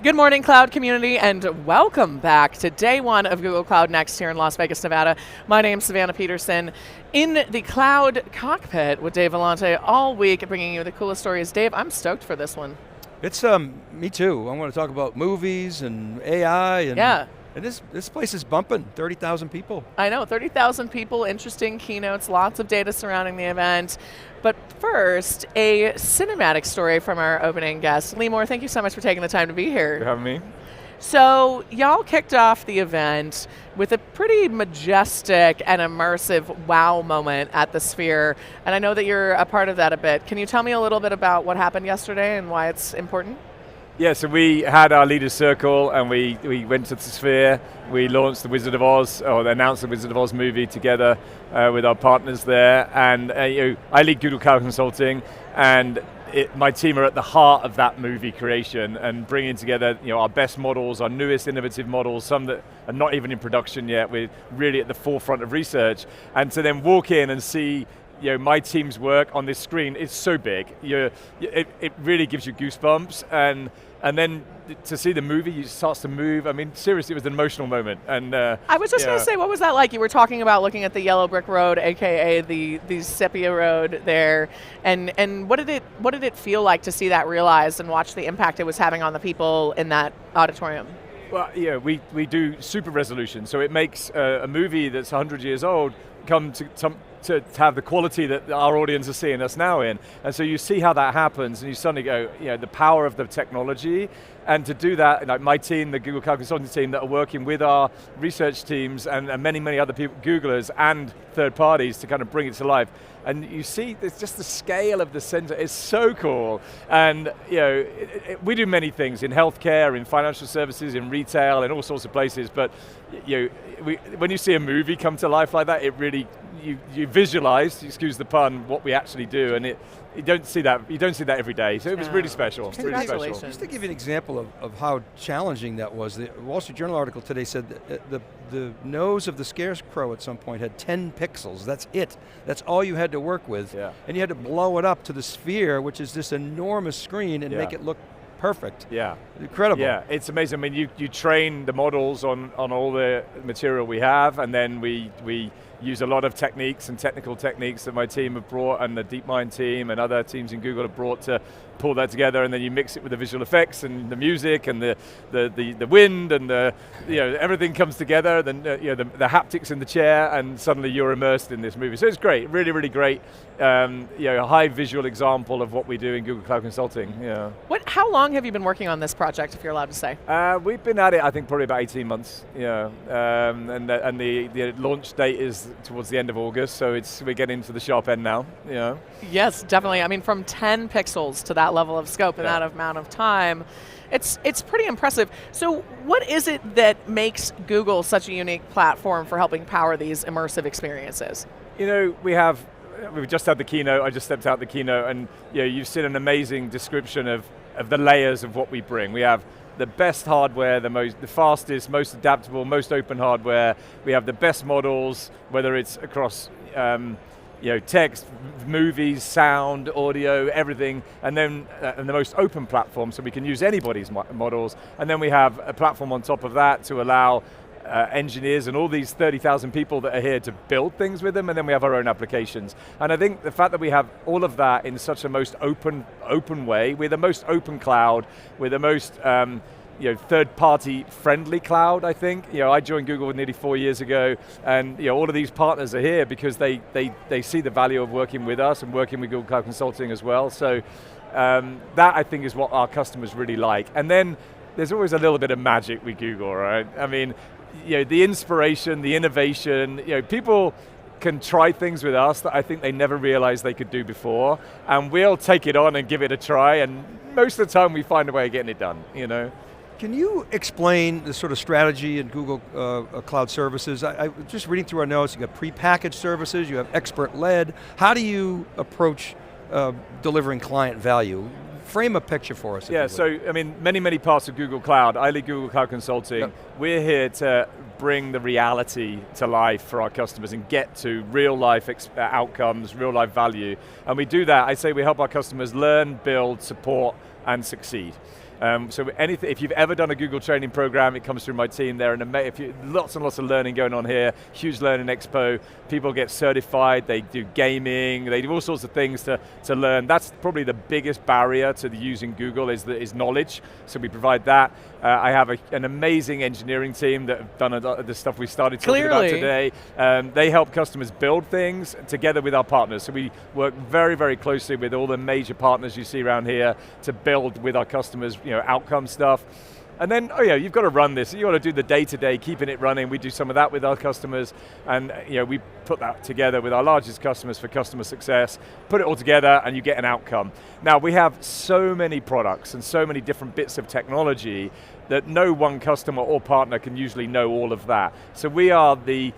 Good morning, Cloud community, and welcome back to day one of Google Cloud Next here in Las Vegas, Nevada. My name's Savannah Peterson, in the Cloud Cockpit with Dave Vellante all week, bringing you the coolest stories. Dave, I'm stoked for this one. It's me too. I want to talk about movies and AI and yeah. And this place is bumping, 30,000 people. I know, 30,000 people, interesting keynotes, lots of data surrounding the event. But first, a cinematic story from our opening guest. Lee Moore, thank you so much for taking the time to be here. For having me. So, y'all kicked off the event with a pretty majestic and immersive wow moment at the Sphere. And I know that you're a part of that a bit. Can you tell me a little bit about what happened yesterday and why it's important? Yeah, so we had our Leaders Circle and we went to the Sphere. We launched the Wizard of Oz, or announced the Wizard of Oz movie together with our partners there. And I lead Google Cloud Consulting, and my team are at the heart of that movie creation and bringing together our best models, our newest innovative models, some that are not even in production yet. We're really at the forefront of research. And to then walk in and see my team's work on this screen is so big. It really gives you goosebumps, and then to see the movie, it starts to move. I mean, seriously, it was an emotional moment. And I was just going to say, what was that like? You were talking about looking at the yellow brick road, aka the sepia road there, and what did it feel like to see that realized and watch the impact it was having on the people in that auditorium? Well, yeah, we do super resolution, so it makes a movie that's 100 years old come to have the quality that our audience is seeing us now in. And so you see how that happens, and you suddenly go, the power of the technology. And to do that, like my team, the Google Cloud Consulting team that are working with our research teams and many, many other people, Googlers and third parties to kind of bring it to life. And you see, there's just the scale of the center is so cool. And we do many things in healthcare, in financial services, in retail, in all sorts of places. But when you see a movie come to life like that, it really, you visualize, excuse the pun, what we actually do, and you don't see that every day. So it was really special. Congratulations. Really special. Just to give you an example of how challenging that was, the Wall Street Journal article today said that the nose of the scarecrow at some point had 10 pixels. That's it. That's all you had to work with. Yeah. And you had to blow it up to the Sphere, which is this enormous screen, and make it look perfect. Yeah. Incredible. Yeah, it's amazing. I mean, you train the models on all the material we have, and then we use a lot of techniques and technical techniques that my team have brought, and the DeepMind team and other teams in Google have brought to pull that together, and then you mix it with the visual effects and the music and the wind and everything comes together. Then the haptics in the chair, and suddenly you're immersed in this movie. So it's great, really, really great. A high visual example of what we do in Google Cloud Consulting. Yeah. How long have you been working on this project, if you're allowed to say? We've been at it, I think, probably about 18 months. Yeah, and the launch date is towards the end of August, so we're getting to the sharp end now. Yeah. Yes, definitely. I mean, from 10 pixels to that level of scope in that amount of time, it's pretty impressive. So what is it that makes Google such a unique platform for helping power these immersive experiences? We've just had the keynote, I just stepped out the keynote, and you've seen an amazing description of the layers of what we bring. We have the best hardware, the fastest, most adaptable, most open hardware. We have the best models, whether it's across text, movies, sound, audio, everything, and then and the most open platform, so we can use anybody's models. And then we have a platform on top of that to allow engineers and all these 30,000 people that are here to build things with them, and then we have our own applications. And I think the fact that we have all of that in such a most open way, we're the most open cloud, we're the most third-party friendly cloud, I think. I joined Google nearly 4 years ago, and all of these partners are here because they see the value of working with us and working with Google Cloud Consulting as well. So that, I think, is what our customers really like. And then there's always a little bit of magic with Google, right? I mean, the inspiration, the innovation, people can try things with us that I think they never realized they could do before, and we'll take it on and give it a try, and most of the time we find a way of getting it done, Can you explain the sort of strategy in Google Cloud Services? I was just reading through our notes, you got pre-packaged services, you have expert-led. How do you approach delivering client value? Frame a picture for us. Yeah, so I mean, many parts of Google Cloud. I lead Google Cloud Consulting. Yep. We're here to bring the reality to life for our customers and get to real life outcomes, real life value. And we do that, I say we help our customers learn, build, support, and succeed. So anything, if you've ever done a Google training program, it comes through my team. There, and lots and lots of learning going on here. Huge learning expo. People get certified. They do gaming. They do all sorts of things to learn. That's probably the biggest barrier to using Google is knowledge. So we provide that. I have an amazing engineering team that have done a lot of the stuff we started talking about today. They help customers build things together with our partners. So we work very, very closely with all the major partners you see around here to build with our customers, outcome stuff. And then, you've got to run this. You've got to do the day-to-day, keeping it running. We do some of that with our customers, and we put that together with our largest customers for customer success, put it all together, and you get an outcome. Now, we have so many products and so many different bits of technology that no one customer or partner can usually know all of that. So we are the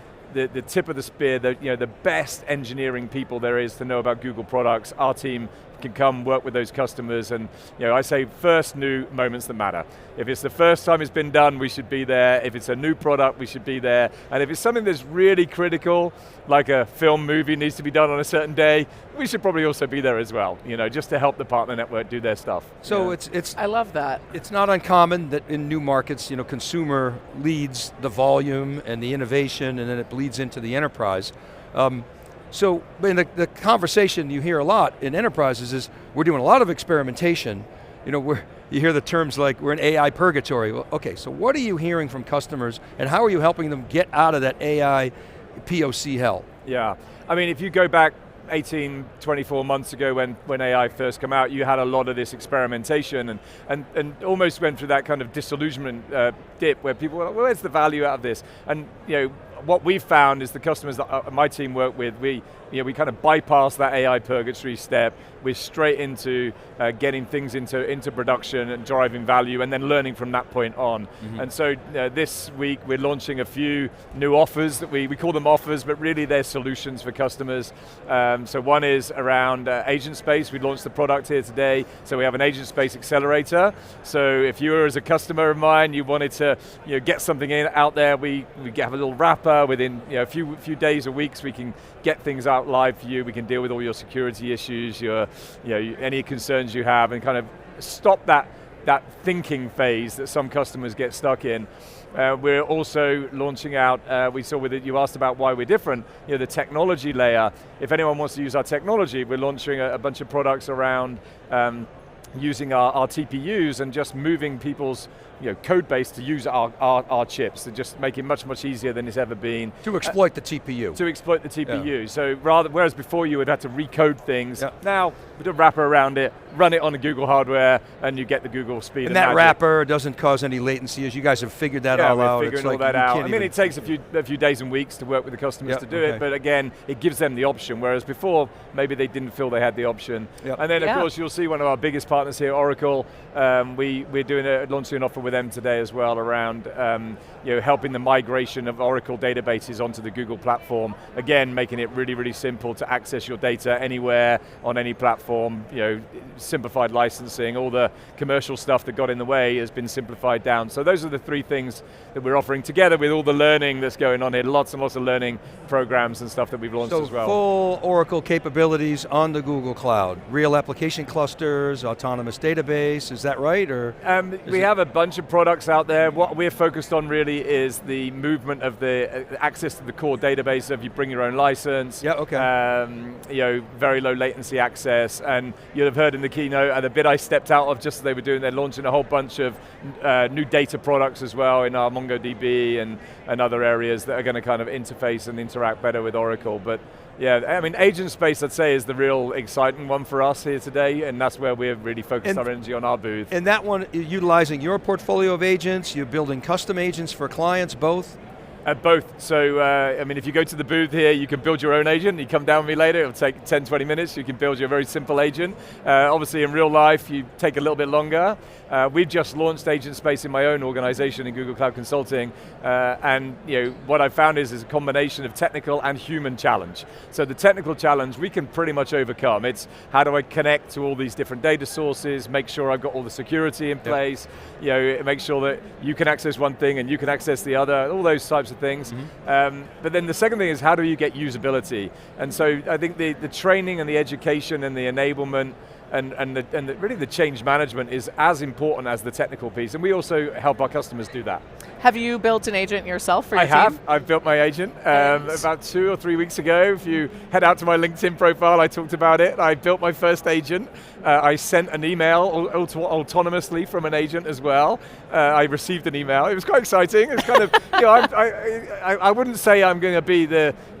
tip of the spear, the best engineering people there is to know about Google products. Our team can come work with those customers, and I say first new moments that matter. If it's the first time it's been done, we should be there. If it's a new product, we should be there. And if it's something that's really critical, like a film movie needs to be done on a certain day, we should probably also be there as well, just to help the partner network do their stuff. So it's I love that. It's not uncommon that in new markets, consumer leads the volume and the innovation, and then it bleeds into the enterprise. So in the conversation you hear a lot in enterprises is we're doing a lot of experimentation. You hear the terms like we're in AI purgatory. Well, okay, so what are you hearing from customers, and how are you helping them get out of that AI POC hell? Yeah, I mean, if you go back 18, 24 months ago when AI first came out, you had a lot of this experimentation and almost went through that kind of disillusionment dip where people were like, well, where's the value out of this? And what we've found is the customers that my team work with, we kind of bypass that AI purgatory step. We're straight into getting things into production and driving value, and then learning from that point on. Mm-hmm. And so this week we're launching a few new offers that we call them offers, but really they're solutions for customers. So one is around agent space. We launched the product here today. So we have an agent space accelerator. So if you were as a customer of mine, you wanted to get something out there, we have a little wrapper. Within a few days or weeks, we can get things out live for you. We can deal with all your security issues, any concerns you have, and kind of stop that thinking phase that some customers get stuck in. We're also launching out, we saw with it, you asked about why we're different, the technology layer. If anyone wants to use our technology, we're launching a bunch of products around using our TPUs and just moving people's code base to use our chips, to just make it much, much easier than it's ever been. To exploit the TPU. To exploit the TPU. Yeah. So whereas before you would have to recode things, yeah. Now with a wrapper around it, run it on a Google hardware, and you get the Google speed. And that magic. Wrapper doesn't cause any latency, as you guys have figured that all out. Figuring all that out. I mean, it takes a few days and weeks to work with the customers to do it, but again, it gives them the option, whereas before, maybe they didn't feel they had the option. Yep. And then, of course, you'll see one of our biggest partners here, Oracle. We're launching an offer with them today as well around helping the migration of Oracle databases onto the Google platform. Again, making it really, really simple to access your data anywhere, on any platform. Simplified licensing, all the commercial stuff that got in the way has been simplified down. So those are the three things that we're offering together with all the learning that's going on here. Lots and lots of learning programs and stuff that we've launched as well. Full Oracle capabilities on the Google Cloud. Real application clusters, autonomous database, is that right? Or we have a bunch of products out there. What we're focused on really is the movement of the access to the core database. If you bring your own license, very low latency access, and you'll have heard in the keynote, and the bit I stepped out of just as they were doing, they're launching a whole bunch of new data products as well in our MongoDB and other areas that are going to kind of interface and interact better with Oracle. But yeah, I mean, agent space, I'd say, is the real exciting one for us here today, and that's where we're really focused our energy on our booth. And that one, utilizing your portfolio of agents, you're building custom agents for clients, both? Both. So, I mean, if you go to the booth here, you can build your own agent. You come down with me later, it'll take 10, 20 minutes. You can build your very simple agent. Obviously, in real life, you take a little bit longer. We've just launched Agent Space in my own organization in Google Cloud Consulting, and what I found is a combination of technical and human challenge. So the technical challenge we can pretty much overcome. It's how do I connect to all these different data sources, make sure I've got all the security in place, make sure that you can access one thing and you can access the other, all those types of things. Mm-hmm. But then the second thing is how do you get usability? And so I think the training and the education and the enablement really the change management is as important as the technical piece, and we also help our customers do that. Have you built an agent yourself for your team? I have. I've built my agent about 2 or 3 weeks ago. If you head out to my LinkedIn profile, I talked about it. I built my first agent. I sent an email autonomously from an agent as well. I received an email. It was quite exciting. It's kind of, I wouldn't say I'm going to be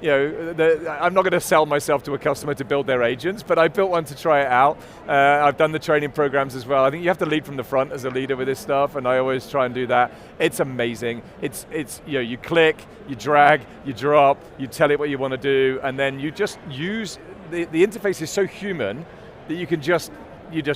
I'm not going to sell myself to a customer to build their agents, but I built one to try it out. I've done the training programs as well. I think you have to lead from the front as a leader with this stuff, and I always try and do that. It's amazing. It's you click, you drag, you drop, you tell it what you want to do, and then you just use, the interface is so human that you just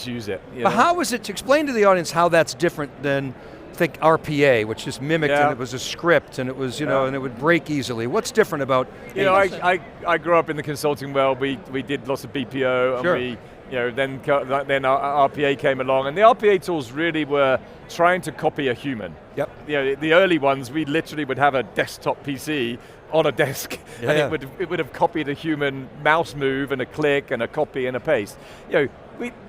use it. But how is it, to explain to the audience how that's different than, think RPA, which just mimicked and it was a script and it was, and it would break easily. What's different about I grew up in the consulting world. We did lots of BPO, and we then our RPA came along, and the RPA tools really were trying to copy a human. Yep. The early ones, we literally would have a desktop PC on a desk, and it would have copied a human mouse move and a click and a copy and a paste.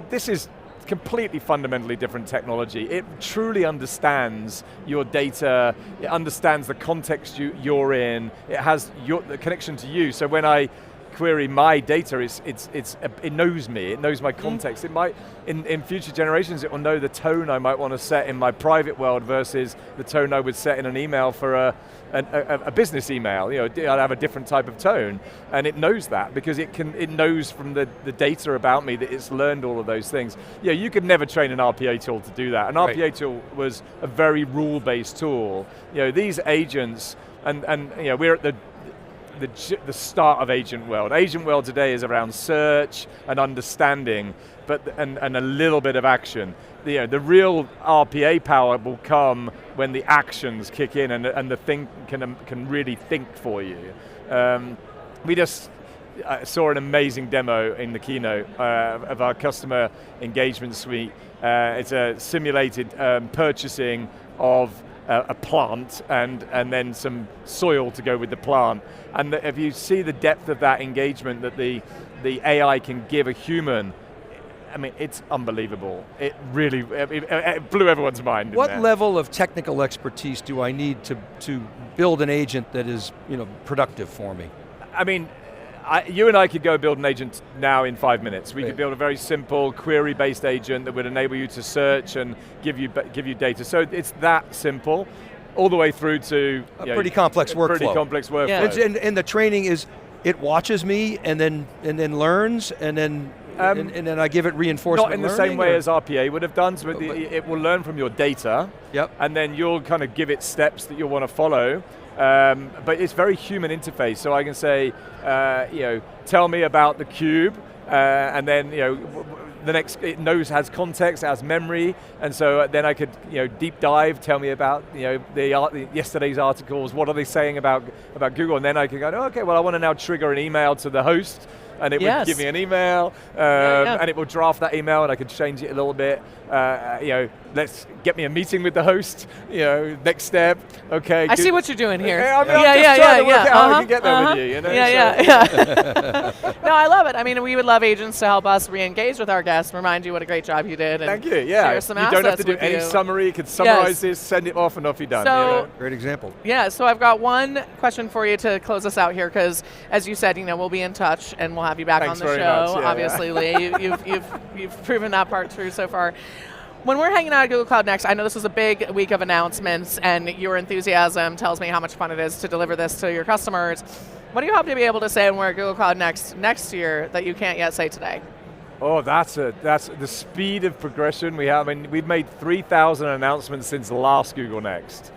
This is completely fundamentally different technology. It truly understands your data, it understands the context you're in, it has the connection to you. So when I query my data, it knows me, it knows my context. It might, in future generations, it will know the tone I might want to set in my private world versus the tone I would set in an email for a business email. I'd have a different type of tone, and it knows that because it knows from the data about me that it's learned all of those things. You could never train an RPA tool to do that. An RPA tool was a very rule-based tool. These agents, and we're at the start of agent world. Agent world today is around search and understanding, and a little bit of action. The real RPA power will come when the actions kick in and the thing can really think for you. We just saw an amazing demo in the keynote of our customer engagement suite. It's a simulated purchasing of a plant and then some soil to go with the plant. And if you see the depth of that engagement that the AI can give a human, I mean, it's unbelievable. It really it blew everyone's mind. What level of technical expertise do I need to build an agent that is productive for me? I mean, you and I could go build an agent now in 5 minutes. We could build a very simple query-based agent that would enable you to search and give you data. So it's that simple, all the way through to a pretty complex workflow. Pretty complex workflow. Yeah. And the training is, it watches me and then learns and then I give it reinforcement. Not in the same way as RPA would have done. So it will learn from your data. Yep. And then you'll kind of give it steps that you'll want to follow. But it's very human interface, so I can say, tell me about the cube, and then the next, it has context, it has memory, and so then I could deep dive, tell me about yesterday's articles, what are they saying about Google, and then I could go, okay, well I want to now trigger an email to the host, and it would give me an email, and it will draft that email, and I could change it a little bit. Let's get me a meeting with the host. Next step. Okay. I see what you're doing here. I'm just trying to work out how I can get there with you. No, I love it. I mean, we would love agents to help us re-engage with our guests, remind you what a great job you did. And thank you. Yeah. Share some you don't have to do any summary. You can summarize this, send it off, and off you're done. So, great example. Yeah. So I've got one question for you to close us out here, because as you said, we'll be in touch and we'll have you back Thanks on the show. very much. Yeah, obviously, Lee, you've proven that part true so far. When we're hanging out at Google Cloud Next, I know this was a big week of announcements, and your enthusiasm tells me how much fun it is to deliver this to your customers. What do you hope to be able to say when we're at Google Cloud next year that you can't yet say today? Oh, that's the speed of progression we have. I mean, we've made 3,000 announcements since the last Google Next.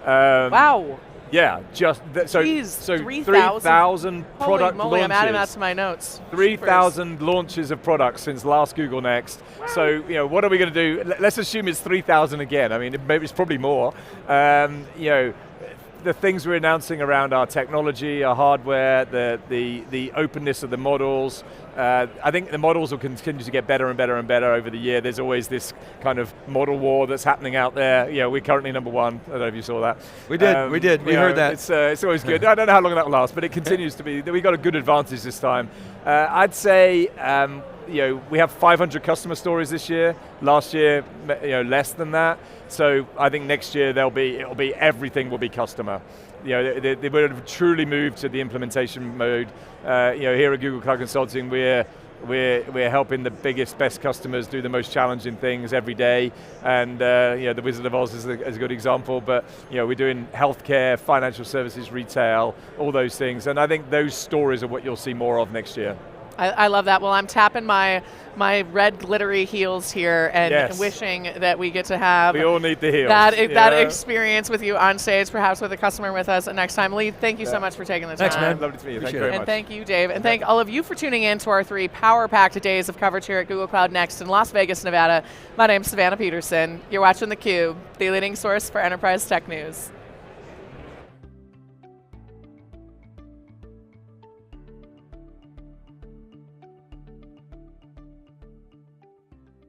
Wow. Yeah, just so 3,000 product moly, launches. I'm adding that to my notes. 3,000 launches of products since last Google Next. Wow. So what are we going to do? Let's assume it's 3,000 again. I mean, maybe it's probably more. The things we're announcing around our technology, our hardware, the openness of the models. I think the models will continue to get better and better and better over the year. There's always this kind of model war that's happening out there. We're currently #1. I don't know if you saw that. We did. We heard that. It's always good. I don't know how long that will last, but it continues to be. We got a good advantage this time. I'd say we have 500 customer stories this year. Last year, less than that. So I think next year it'll be everything will be customer. They would have truly moved to the implementation mode. Here at Google Cloud Consulting, we're helping the biggest, best customers do the most challenging things every day, and the Wizard of Oz is a good example, but we're doing healthcare, financial services, retail, all those things, and I think those stories are what you'll see more of next year. I love that. Well, I'm tapping my red glittery heels here and wishing that we get to have we all need the heels. that experience with you on stage, perhaps with a customer with us next time. Lee, thank you so much for taking the time. Thanks, man. Lovely to meet you. Thank you Appreciate very it. much. And thank you, Dave. And thank all of you for tuning in to our 3 power-packed days of coverage here at Google Cloud Next in Las Vegas, Nevada. My name's Savannah Peterson. You're watching theCUBE, the leading source for enterprise tech news.